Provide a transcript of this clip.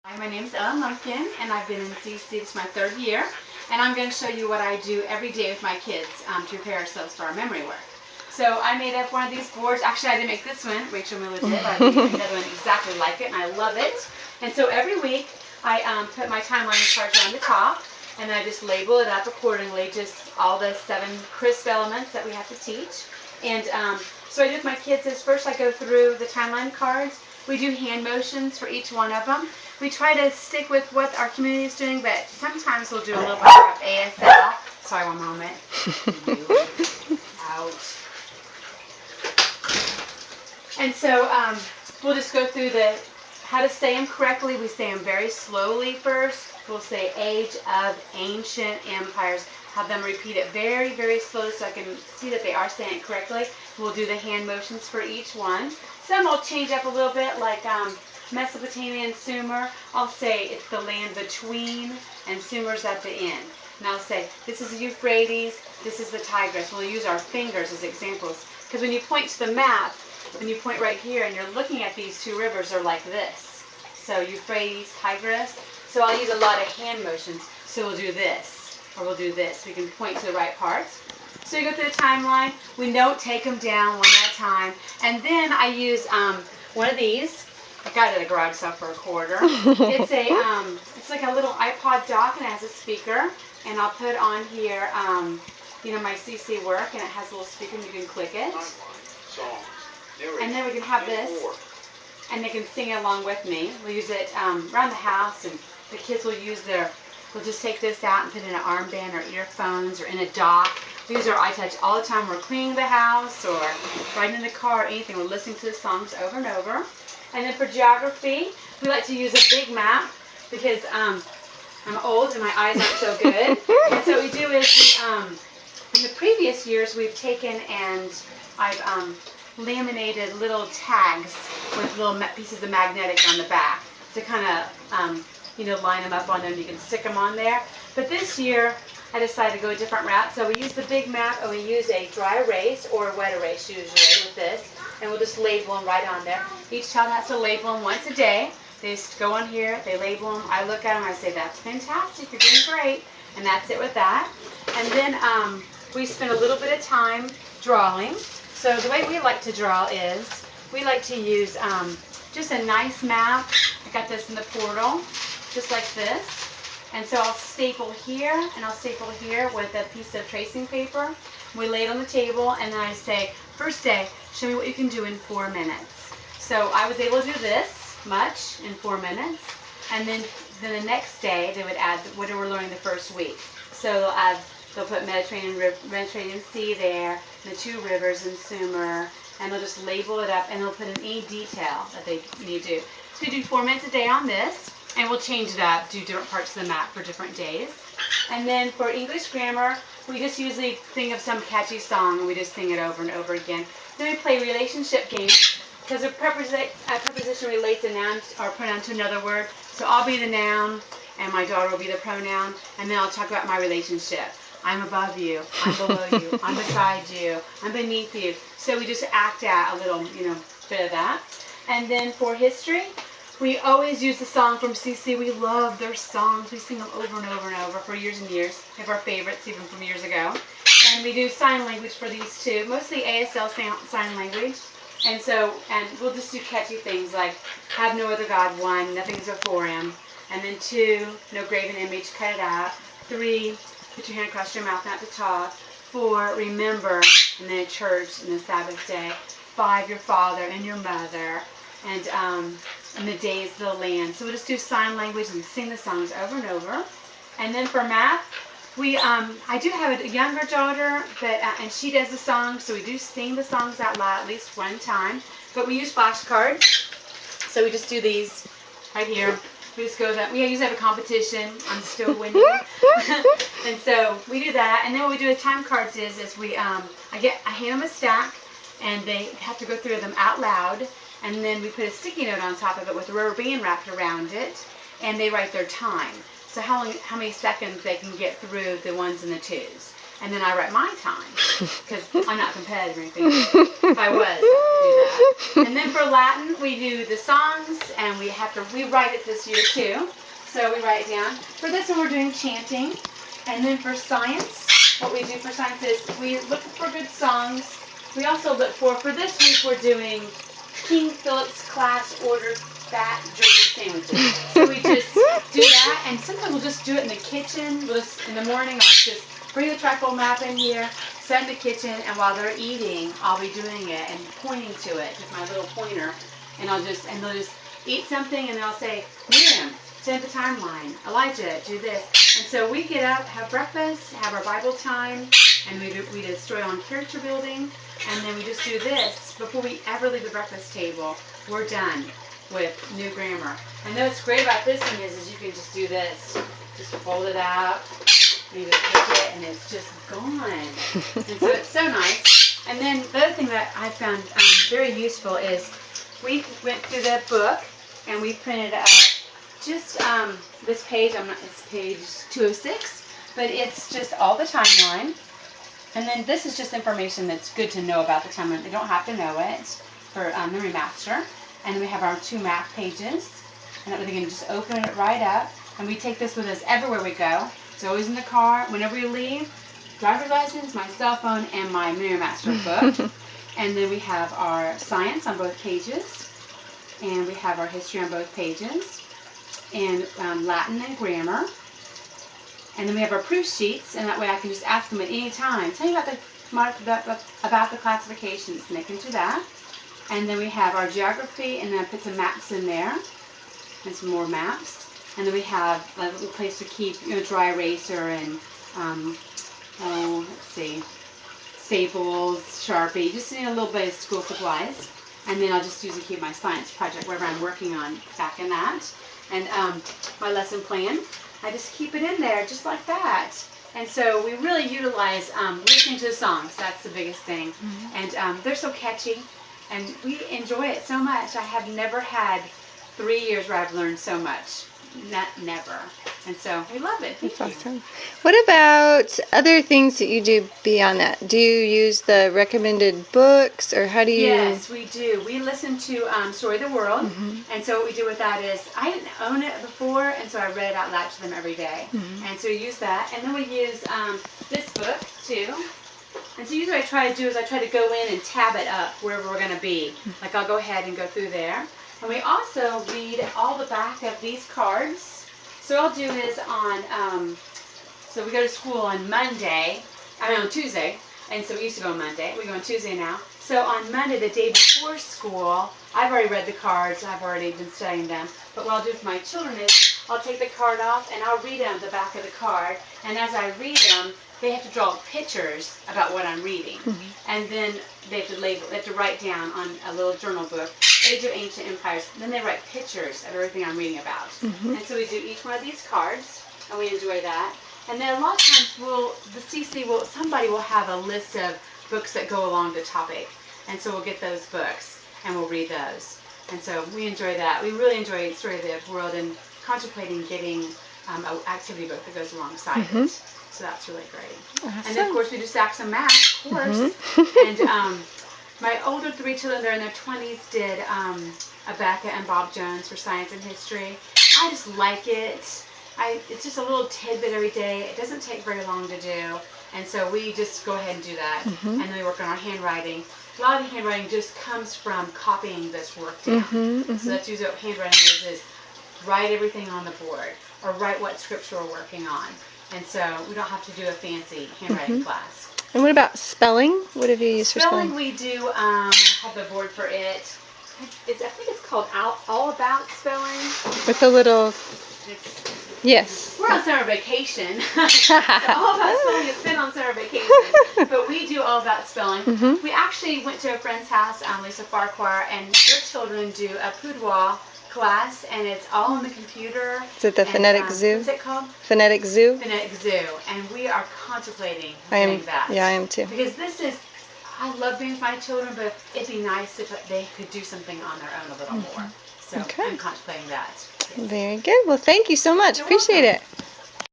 Hi, my name is Ellen Lumpkin, and I've been in CC. It's my 3rd year, and I'm going to show you what I do every day with my kids to prepare ourselves for our memory work. So I made up one of these boards. Actually, I didn't make this one. Rachel Miller did, but I made another one exactly like it, and I love it. And so every week, I put my timeline cards on the top, and I just label it up accordingly, just all the 7 crisp elements that we have to teach. And so I do with my kids is first I go through the timeline cards. We do hand motions for each one of them. We try to stick with what our community is doing, but sometimes we'll do a little bit of ASL. Sorry, one moment. Ouch. And so we'll just go through how to say them correctly. We say them very slowly first. We'll say age of ancient empires. Have them repeat it very, very slowly so I can see that they are saying it correctly. We'll do the hand motions for each one. Some will change up a little bit, like Mesopotamian Sumer. I'll say it's the land between, and Sumer's at the end. And I'll say, this is the Euphrates, this is the Tigris. We'll use our fingers as examples. Because when you point to the map, when you point right here and you're looking at these 2 rivers, they're like this. So Euphrates, Tigris. So I'll use a lot of hand motions. So we'll do this, or we'll do this. We can point to the right parts. So you go through the timeline. We don't take them down one at a time. And then I use one of these. I got it at a garage sale for $1. It's like a little iPod dock, and it has a speaker. And I'll put on here, my CC work, and it has a little speaker, and you can click it. And then we can have this, and they can sing along with me. We'll use it around the house, and the kids will we'll just take this out and put it in an armband or earphones or in a dock. We use our iTouch all the time. We're cleaning the house or riding in the car or anything. We're listening to the songs over and over. And then for geography, we like to use a big map because I'm old and my eyes aren't so good. And so what we do is, in the previous years, we've taken and I've laminated little tags with little pieces of magnetic on the back to kind of, line them up on them. You can stick them on there. But this year, I decided to go a different route. So we use the big map, and we use a dry erase or a wet erase usually with this. And we'll just label them right on there. Each child has to label them once a day. They just go on here, they label them. I look at them, I say, that's fantastic, you're doing great. And that's it with that. And then we spend a little bit of time drawing. So the way we like to draw is, we like to use just a nice map. I got this in the portal, just like this. And so I'll staple here, and I'll staple here with a piece of tracing paper. We lay it on the table, and then I say, first day, show me what you can do in 4 minutes. So I was able to do this much in 4 minutes. And then the next day, they would add what we're learning the first week. So they'll put Mediterranean Sea there, the 2 rivers in Sumer, and they'll just label it up, and they'll put in any detail that they need to do. So we do 4 minutes a day on this, and we'll change it up, do different parts of the map for different days. And then for English grammar, we just usually think of some catchy song, and we just sing it over and over again. Then we play relationship games, because a preposition relates a noun or pronoun to another word. So I'll be the noun, and my daughter will be the pronoun, and then I'll talk about my relationship. I'm above you, I'm below you, I'm beside you, I'm beneath you. So we just act out a little, bit of that. And then for history, we always use the song from CC. We love their songs. We sing them over and over and over for years and years. We have our favorites even from years ago. And we do sign language for these 2, mostly ASL sign language. And we'll just do catchy things like, have no other God, 1, nothing is before him. And then 2, no graven image, cut it out. 3, put your hand across your mouth not to talk. 4, remember, and then church and the Sabbath day. 5, your father and your mother. And the days, the land. So we'll just do sign language and sing the songs over and over. And then for math, I do have a younger daughter, and she does the songs, so we do sing the songs out loud at least one time. But we use flashcards, so we just do these right here. We just go that. We usually have a competition. I'm still winning, and so we do that. And then what we do with time cards is I hand them a stack, and they have to go through them out loud. And then we put a sticky note on top of it with a rubber band wrapped around it, and they write their time. So how many seconds they can get through the 1s and the 2s. and then I write my time, because I'm not competitive or anything. If I was, I would do that. And then for Latin, we do the songs, and we write it this year too. So we write it down. For this one, we're doing chanting. And then for science, what we do for science is we look for good songs. We also look for this week, we're doing King Philip's class ordered fat German sandwiches. So we just do that, and sometimes we'll just do it in the kitchen. We'll just, in the morning, I'll just bring the trifold map in here, set in the kitchen, and while they're eating, I'll be doing it and pointing to it with my little pointer, and they'll just eat something, and they'll say, Miriam, send the timeline. Elijah, do this. And so we get up, have breakfast, have our Bible time, and we destroy on character building, and then we just do this before we ever leave the breakfast table. We're done with new grammar. And what's great about this one is you can just do this. Just fold it out, you just take it, and it's just gone. And so it's so nice. And then the other thing that I found very useful is we went through the book, and we printed out just this page. It's page 206, but it's just all the timeline. And then this is just information that's good to know about the timeline. They don't have to know it for Memory Master. And then we have our 2 math pages, and that way they can just open it right up. And we take this with us everywhere we go. It's always in the car. Whenever we leave, driver's license, my cell phone, and my Memory Master book. And then we have our science on both pages, and we have our history on both pages, and Latin and grammar. And then we have our proof sheets, and that way I can just ask them at any time, tell me about the classifications, and they can do that. And then we have our geography, and then I put some maps in there, and some more maps. And then we have a little place to keep, dry eraser and, let's see, staples, Sharpie, just a little bit of school supplies. And then I'll just usually keep my science project, whatever I'm working on, back in that. And my lesson plan, I just keep it in there just like that. And so we really utilize listening to the songs. That's the biggest thing. Mm-hmm. And they're so catchy, and we enjoy it so much. I have never had 3 years where I've learned so much. Never. And so we love it. Thank you. That's awesome. What about other things that you do beyond that? Do you use the recommended books, or how do you? Yes, we do. We listen to Story of the World. Mm-hmm. And so what we do with that is, I didn't own it before, and so I read it out loud to them every day. Mm-hmm. And so we use that. And then we use this book too. And so usually what I try to do is I try to go in and tab it up wherever we're going to be. Like I'll go ahead and go through there. And we also read all the back of these cards. So what I'll do is so we go to school on Tuesday. And so we used to go on Monday. We go on Tuesday now. So on Monday, the day before school, I've already read the cards. I've already been studying them. But what I'll do for my children is I'll take the card off and I'll read them the back of the card. And as I read them, they have to draw pictures about what I'm reading. Mm-hmm. And then they have to write down on a little journal book, Age of Ancient Empires. And then they write pictures of everything I'm reading about. Mm-hmm. And so we do each one of these cards, and we enjoy that. And then a lot of times somebody will have a list of books that go along the topic. And so we'll get those books, and we'll read those. And so we enjoy that. We really enjoy Story of the World and contemplating getting an activity book that goes alongside mm-hmm. it. So that's really great. Awesome. And then, of course, we do Saxon Math, of course. Mm-hmm. And my older 3 children, they're in their 20s, did Abeka and Bob Jones for science and history. I just like it. It's just a little tidbit every day. It doesn't take very long to do. And so we just go ahead and do that. Mm-hmm. And then we work on our handwriting. A lot of the handwriting just comes from copying this work down. Mm-hmm. Mm-hmm. So that's usually what handwriting is write everything on the board, or write what scripture we're working on. And so we don't have to do a fancy handwriting mm-hmm. class. And what about spelling? What have you used for spelling? We do have a board for it. I think it's called All About Spelling. With a little... Yes. We're on summer vacation. So All About Spelling is been on summer vacation. But we do All About Spelling. Mm-hmm. We actually went to a friend's house, Lisa Farquhar, and their children do a Poudre class, and it's all on the computer. Is it the Phonetic Zoo? What's it called? Phonetic Zoo? Phonetic Zoo. And we are contemplating doing that. Yeah, I am too. Because I love being with my children, but it'd be nice if they could do something on their own a little mm-hmm. more. So okay. I'm contemplating that. Yes. Very good. Well, thank you so much. You're Appreciate welcome. it.